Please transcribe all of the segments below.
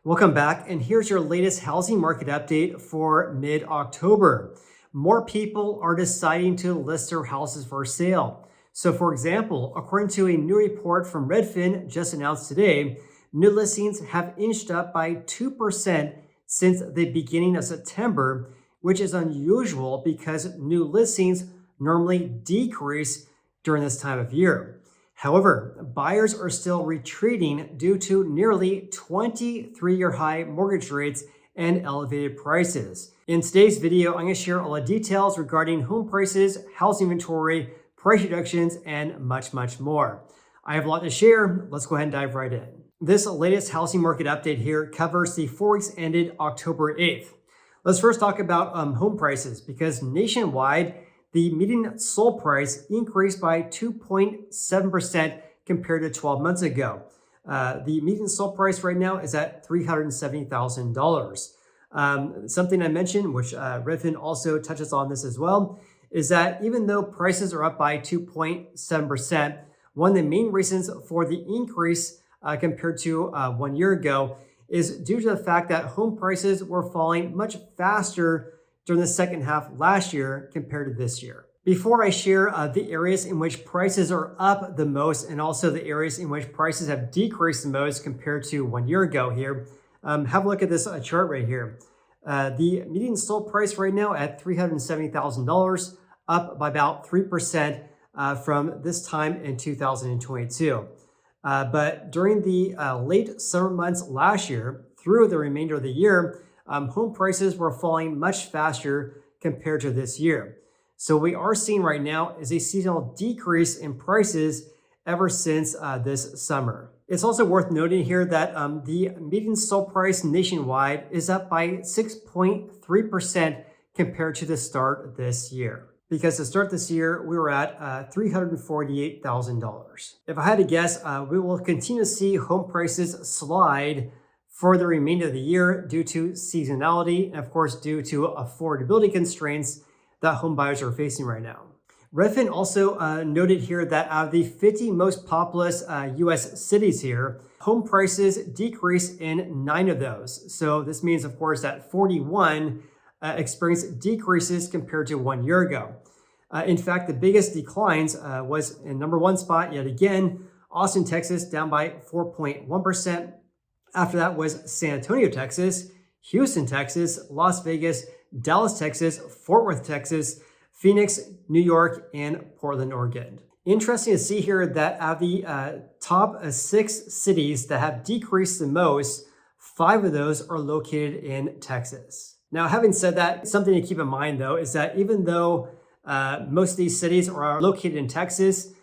Welcome back, and here's your latest housing market update for mid-October. More people are deciding to list their houses for sale. So for example, according to a new report from Redfin just announced today, new listings have inched up by 2% since the beginning of September, which is unusual because new listings normally decrease during this time of year. However, buyers are still retreating due to nearly 23-year high mortgage rates and elevated prices. In today's video, I'm going to share all the details regarding home prices, housing inventory, price reductions, and much more. I have a lot to share. Let's go ahead and dive right in. This latest housing market update here covers the 4 weeks ended October 8th. Let's first talk about home prices, because nationwide, the median sold price increased by 2.7% compared to 12 months ago. The median sold price right now is at $370,000. Something I mentioned, which Redfin also touches on this as well, is that even though prices are up by 2.7%, one of the main reasons for the increase compared to 1 year ago is due to the fact that home prices were falling much faster during the second half last year compared to this year. Before I share the areas in which prices are up the most and also the areas in which prices have decreased the most compared to 1 year ago here, have a look at this chart right here. The median sold price right now at $370,000, up by about 3% from this time in 2022. But during the late summer months last year, through the remainder of the year, home prices were falling much faster compared to this year. So what we are seeing right now is a seasonal decrease in prices ever since this summer. It's also worth noting here that the median sold price nationwide is up by 6.3% compared to the start of this year. Because to start this year, we were at $348,000. If I had to guess, we will continue to see home prices slide for the remainder of the year due to seasonality and of course due to affordability constraints that home buyers are facing right now. Redfin also noted here that out of the 50 most populous US cities here, home prices decreased in 9 of those. So this means of course that 41 experienced decreases compared to 1 year ago. In fact, the biggest declines was in number 1 spot yet again, Austin, Texas, down by 4.1%. After that was San Antonio, Texas, Houston, Texas, Las Vegas, Dallas, Texas, Fort Worth, Texas, Phoenix, New York, and Portland, Oregon. Interesting to see here that out of the top 6 cities that have decreased the most, 5 of those are located in Texas. Now, having said that, something to keep in mind though is that even though most of these cities are located in Texas,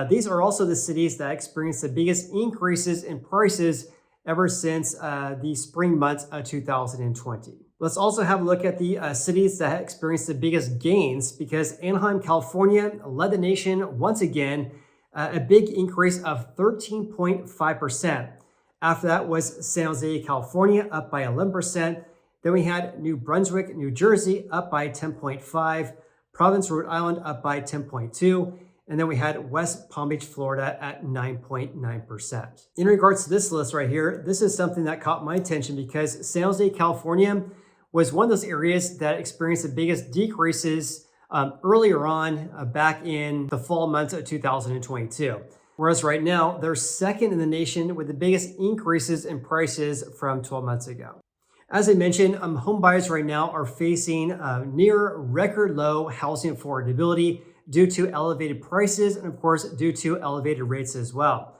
these are also the cities that experience the biggest increases in prices ever since the spring months of 2020. Let's also have a look at the cities that experienced the biggest gains, because Anaheim, California led the nation once again, a big increase of 13.5%. After that was San Jose, California, up by 11%. Then we had New Brunswick, New Jersey, up by 10.5%. Providence, Rhode Island, up by 10.2%. And then we had West Palm Beach, Florida at 9.9%. In regards to this list right here, this is something that caught my attention because San Jose, California was one of those areas that experienced the biggest decreases earlier on back in the fall months of 2022. Whereas right now, they're second in the nation with the biggest increases in prices from 12 months ago. As I mentioned, home buyers right now are facing near record low housing affordability due to elevated prices and of course due to elevated rates as well.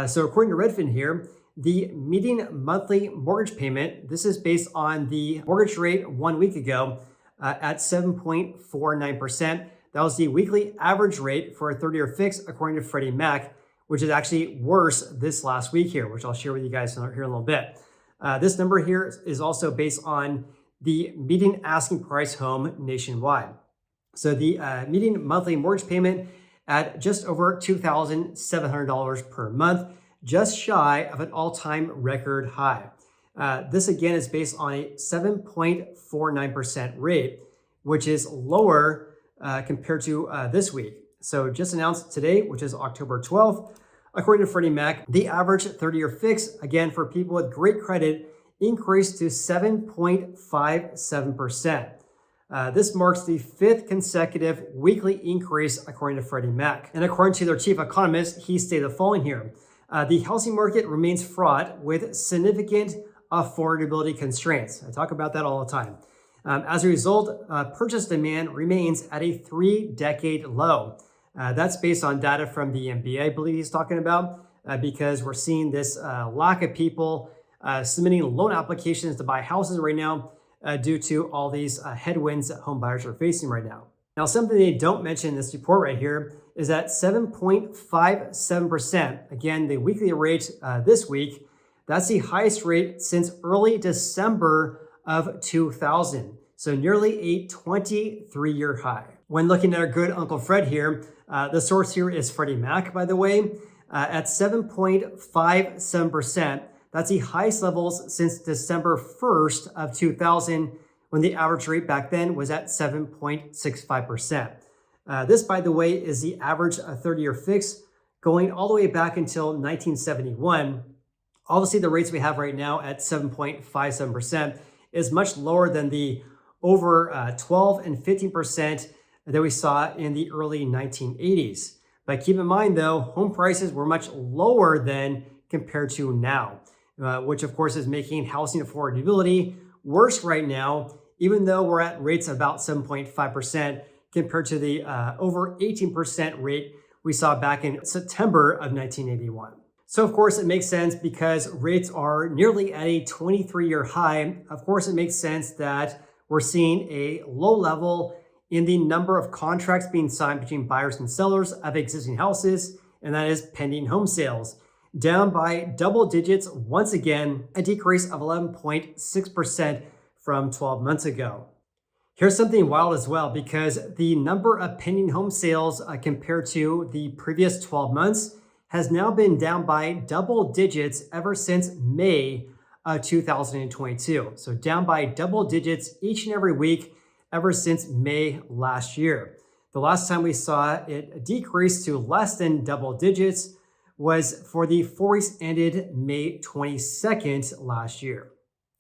So according to Redfin here, the median monthly mortgage payment, this is based on the mortgage rate 1 week ago at 7.49%. That was the weekly average rate for a 30-year fix according to Freddie Mac, which is actually worse this last week here, which I'll share with you guys here in a little bit. This number here is also based on the median asking price home nationwide. So the median monthly mortgage payment at just over $2,700 per month, just shy of an all-time record high. This again is based on a 7.49% rate, which is lower compared to this week. So just announced today, which is October 12th, according to Freddie Mac, the average 30-year fix, again, for people with great credit increased to 7.57%. This marks the fifth consecutive weekly increase, according to Freddie Mac. And according to their chief economist, he stated the following here. The housing market remains fraught with significant affordability constraints. I talk about that all the time. As a result, purchase demand remains at a 3-decade low. That's based on data from the MBA, I believe he's talking about, because we're seeing this lack of people submitting loan applications to buy houses right now due to all these headwinds that home buyers are facing right now. Now, something they don't mention in this report right here is that 7.57%, again, the weekly rate this week, that's the highest rate since early December of 2000. So nearly a 23-year high. When looking at our good Uncle Fred here, the source here is Freddie Mac, by the way, at 7.57%. That's the highest levels since December 1st of 2000, when the average rate back then was at 7.65%. This, by the way, is the average 30-year fix going all the way back until 1971. Obviously, the rates we have right now at 7.57% is much lower than the over 12 and 15% that we saw in the early 1980s. But keep in mind, though, home prices were much lower then compared to now, which of course is making housing affordability worse right now, even though we're at rates of about 7.5% compared to the over 18% rate we saw back in September of 1981. So of course it makes sense because rates are nearly at a 23-year high. Of course it makes sense that we're seeing a low level in the number of contracts being signed between buyers and sellers of existing houses, and that is pending home sales, down by double digits once again, a decrease of 11.6% from 12 months ago. Here's something wild as well, because the number of pending home sales compared to the previous 12 months has now been down by double digits ever since May 2022. So down by double digits each and every week ever since May last year. The last time we saw it decrease to less than double digits was for the 4 weeks ended May 22nd last year.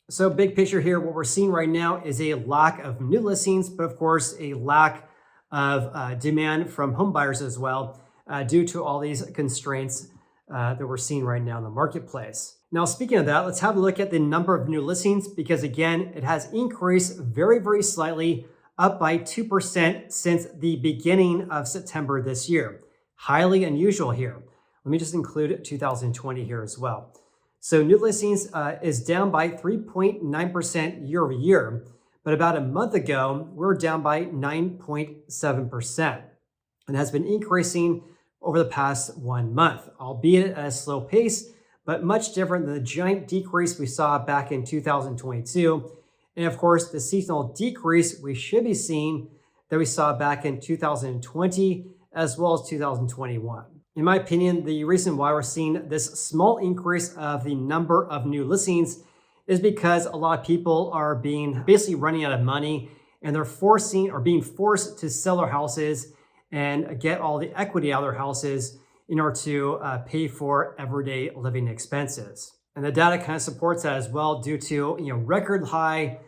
So big picture here, what we're seeing right now is a lack of new listings, but of course a lack of demand from home buyers as well, due to all these constraints that we're seeing right now in the marketplace. Now, speaking of that, let's have a look at the number of new listings, because again, it has increased very, very slightly, up by 2% since the beginning of September this year. Highly unusual here. Let me just include 2020 here as well. So new listings is down by 3.9% year over year, but about a month ago, we're down by 9.7%, and has been increasing over the past 1 month, albeit at a slow pace, but much different than the giant decrease we saw back in 2022. And of course, the seasonal decrease we should be seeing that we saw back in 2020, as well as 2021. In my opinion, the reason why we're seeing this small increase of the number of new listings is because a lot of people are basically running out of money, and they're being forced to sell their houses and get all the equity out of their houses in order to pay for everyday living expenses. And the data kind of supports that as well, due to record high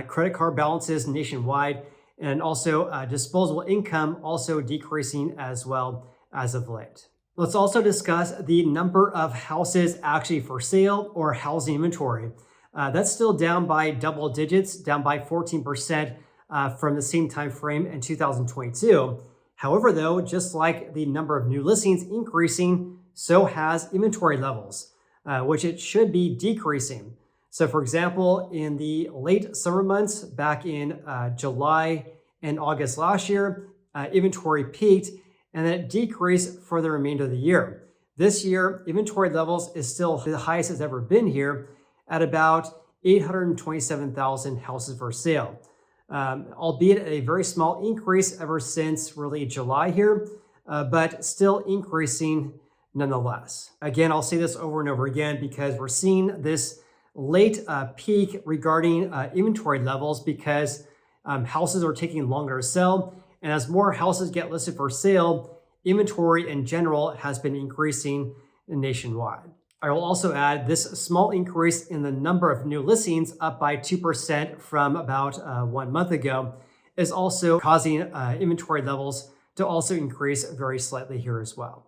credit card balances nationwide, and also disposable income also decreasing as well as of late. Let's also discuss the number of houses actually for sale, or housing inventory. That's still down by double digits, down by 14% from the same time frame in 2022. However, though, just like the number of new listings increasing, so has inventory levels, which it should be decreasing. So for example, in the late summer months, back in July and August last year, inventory peaked, and then it decreased for the remainder of the year. This year, inventory levels is still the highest it's ever been here, at about 827,000 houses for sale. Albeit a very small increase ever since really July here, but still increasing nonetheless. Again, I'll say this over and over again, because we're seeing this late peak regarding inventory levels, because houses are taking longer to sell. And as more houses get listed for sale, inventory in general has been increasing nationwide. I will also add this small increase in the number of new listings, up by 2% from about 1 month ago, is also causing inventory levels to also increase very slightly here as well.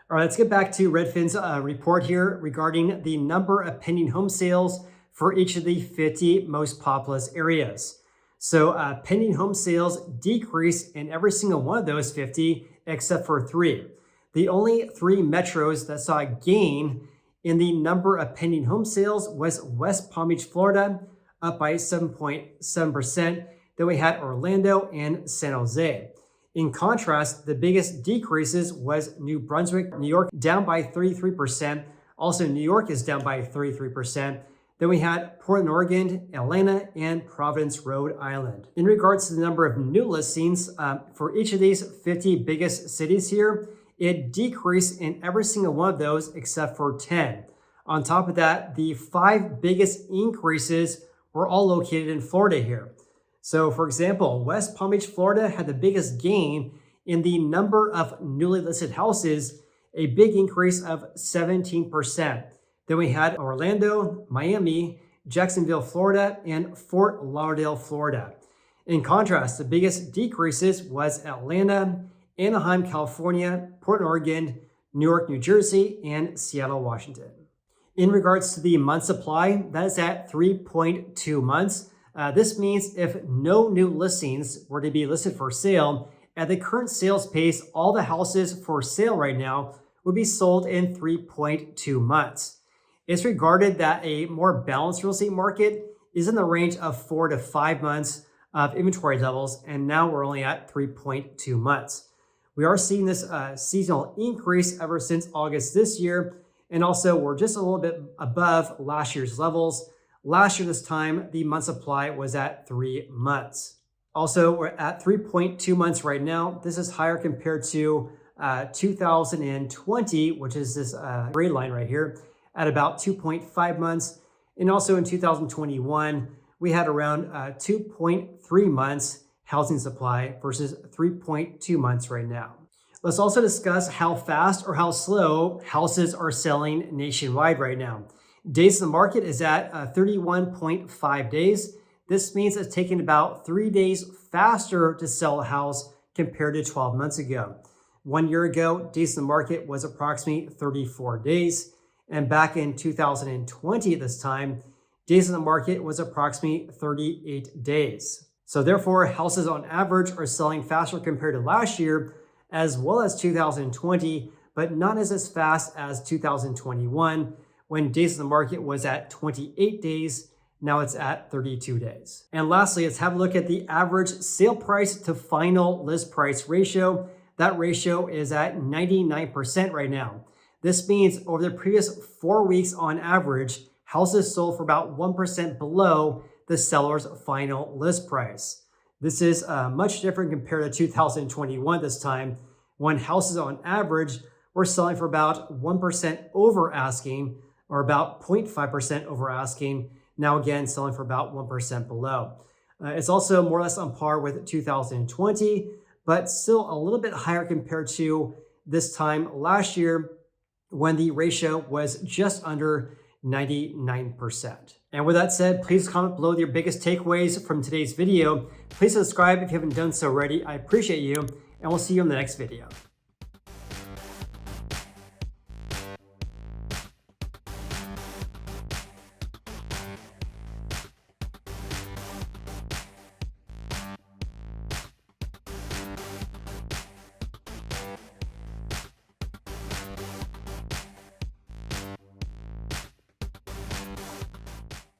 All right, let's get back to Redfin's report here regarding the number of pending home sales for each of the 50 most populous areas. So pending home sales decreased in every single one of those 50 except for 3. The only 3 metros that saw a gain in the number of pending home sales was West Palm Beach, Florida, up by 7.7%. Then we had Orlando and San Jose. In contrast, the biggest decreases was New Brunswick, New York, down by 33%. Also, New York is down by 33%. Then we had Portland, Oregon, Atlanta, and Providence, Rhode Island. In regards to the number of new listings, for each of these 50 biggest cities here, it decreased in every single one of those except for 10. On top of that, the 5 biggest increases were all located in Florida here. So for example, West Palm Beach, Florida had the biggest gain in the number of newly listed houses, a big increase of 17%. Then we had Orlando, Miami, Jacksonville, Florida, and Fort Lauderdale, Florida. In contrast, the biggest decreases was Atlanta, Anaheim, California, Portland, Oregon, New York, New Jersey, and Seattle, Washington. In regards to the month supply, that is at 3.2 months. This means if no new listings were to be listed for sale, at the current sales pace, all the houses for sale right now would be sold in 3.2 months. It's regarded that a more balanced real estate market is in the range of 4 to 5 months of inventory levels, and now we're only at 3.2 months. We are seeing this seasonal increase ever since August this year, and also we're just a little bit above last year's levels. Last year this time, the month supply was at 3 months. Also, we're at 3.2 months right now. This is higher compared to 2020, which is this gray line right here, at about 2.5 months. And also in 2021, we had around 2.3 months housing supply versus 3.2 months right now. Let's also discuss how fast or how slow houses are selling nationwide right now. Days in the market is at 31.5 days. This means it's taking about 3 days faster to sell a house compared to 12 months ago. 1 year ago, days in the market was approximately 34 days. And back in 2020 at this time, days in the market was approximately 38 days. So therefore, houses on average are selling faster compared to last year, as well as 2020, but not as fast as 2021, when days in the market was at 28 days. Now it's at 32 days. And lastly, let's have a look at the average sale price to final list price ratio. That ratio is at 99% right now. This means over the previous 4 weeks on average, houses sold for about 1% below the seller's final list price. This is much different compared to 2021 this time, when houses on average were selling for about 1% over asking, or about 0.5% over asking. Now again, selling for about 1% below. It's also more or less on par with 2020, but still a little bit higher compared to this time last year, when the ratio was just under 99%. And with that said, please comment below your biggest takeaways from today's video. Please subscribe if you haven't done so already. I appreciate you, and we'll see you in the next video.